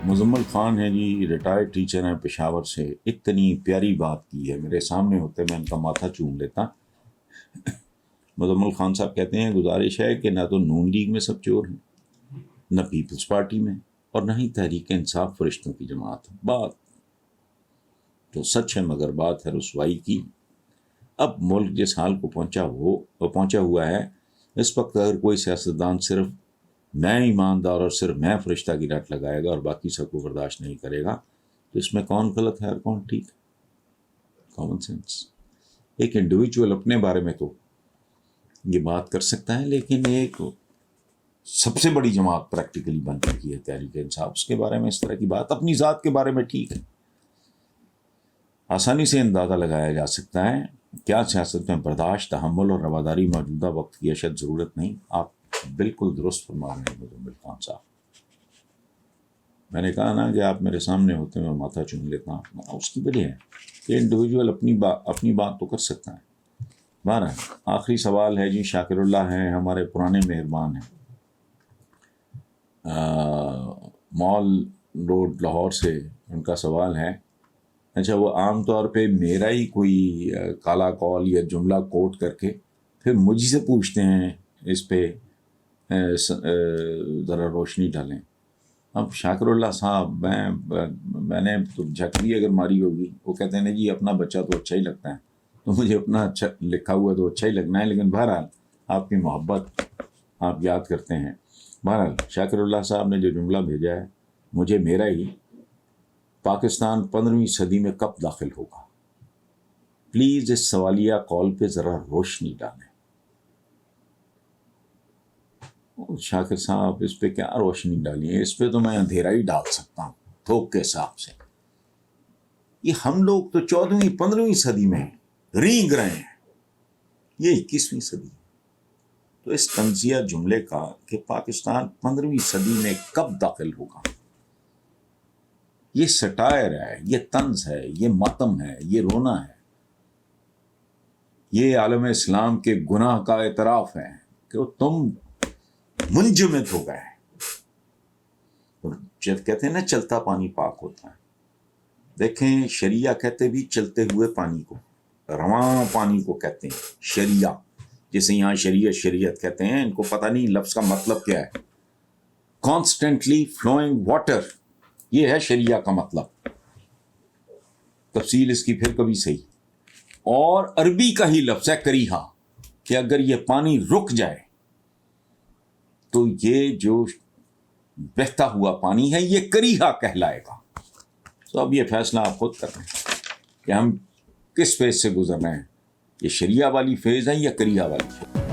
مزمل خان ہیں جی، retired teacher ہیں پشاور سے، اتنی پیاری بات کی ہے، میرے سامنے ہوتے میں ان کا ماتھا چوم لیتا۔ مزمل خان صاحب کہتے ہیں گزارش ہے کہ نہ تو نون لیگ میں سب چور ہیں، نہ پیپلز پارٹی میں، اور نہ ہی تحریک انصاف فرشتوں کی جماعت۔ بات تو سچ ہے مگر بات ہے رسوائی کی۔ اب ملک جس حال کو پہنچا ہوا ہے، اس وقت اگر کوئی سیاستدان صرف میں ایماندار اور صرف میں فرشتہ کی رٹ لگائے گا اور باقی سب کو برداشت نہیں کرے گا، تو اس میں کون غلط ہے اور کون ٹھیک ہے؟ Common sense. ایک انڈیویجول اپنے بارے میں تو یہ بات کر سکتا ہے، لیکن ایک سب سے بڑی جماعت پریکٹیکلی بن چکی ہے تحریک انصاف، اس کے بارے میں اس طرح کی بات اپنی ذات کے بارے میں ٹھیک ہے۔ آسانی سے اندازہ لگایا جا سکتا ہے کیا سیاست میں برداشت، تحمل اور رواداری موجودہ وقت کی اشد ضرورت نہیں۔ آپ بالکل درست فرما رہے ہیں مزمل خان صاحب۔ میں نے کہا نا کہ آپ میرے سامنے ہوتے میں ماتھا چوم لیتا ہوں، اس کی وجہ ہے کہ انڈیویجول اپنی بات تو کر سکتا ہے۔ بہرحال آخری سوال ہے جی، شاکر اللہ ہیں، ہمارے پرانے مہربان ہیں، مال روڈ لاہور سے۔ ان کا سوال ہے، اچھا وہ عام طور پہ میرا ہی کوئی کالا کال یا جملہ کوٹ کر کے پھر مجھ سے پوچھتے ہیں، اس پہ ذرا روشنی ڈالیں۔ اب شاکر اللہ صاحب، میں نے تو جھکری اگر ماری ہوگی، وہ کہتے ہیں جی اپنا بچہ تو اچھا ہی لگتا ہے، تو مجھے اپنا اچھا لکھا ہوا تو اچھا ہی لگنا ہے، لیکن بہرحال آپ کی محبت آپ یاد کرتے ہیں۔ بہرحال شاکر اللہ صاحب نے جو جملہ بھیجا ہے، مجھے میرا ہی، پاکستان 15ویں صدی میں کب داخل ہوگا؟ پلیز اس سوالیہ کال پہ ذرا روشنی ڈالیں۔ شاکر صاحب اس پہ کیا روشنی ڈالی ہے؟ اس پہ تو میں اندھیرا ہی ڈال سکتا ہوں تھوک کے حساب سے۔ یہ ہم لوگ تو 14ویں 15ویں صدی میں رینگ رہے ہیں، یہ 21ویں صدی۔ تو اس طنزیہ جملے کا کہ پاکستان 15ویں صدی میں کب داخل ہوگا، یہ سٹائر ہے، یہ طنز ہے، یہ ماتم ہے، یہ رونا ہے، یہ عالم اسلام کے گناہ کا اعتراف ہے کہ تم منجمد ہو گئے۔ اور جب کہتے ہیں نا چلتا پانی پاک ہوتا ہے، دیکھیں شریعہ کہتے بھی چلتے ہوئے پانی کو، رواں پانی کو کہتے ہیں شریعہ، جسے یہاں شریعت کہتے ہیں۔ ان کو پتہ نہیں لفظ کا مطلب کیا ہے۔ کانسٹنٹلی فلوئنگ واٹر، یہ ہے شریعہ کا مطلب، تفصیل اس کی پھر کبھی صحیح۔ اور عربی کا ہی لفظ ہے کریہا، کہ اگر یہ پانی رک جائے تو یہ جو بہتا ہوا پانی ہے یہ کریہا کہلائے گا۔ تو اب یہ فیصلہ آپ خود کر رہے ہیں کہ ہم کس فیز سے گزر رہے ہیں، یہ شریعہ والی فیز ہے یا کریہا والی فیز۔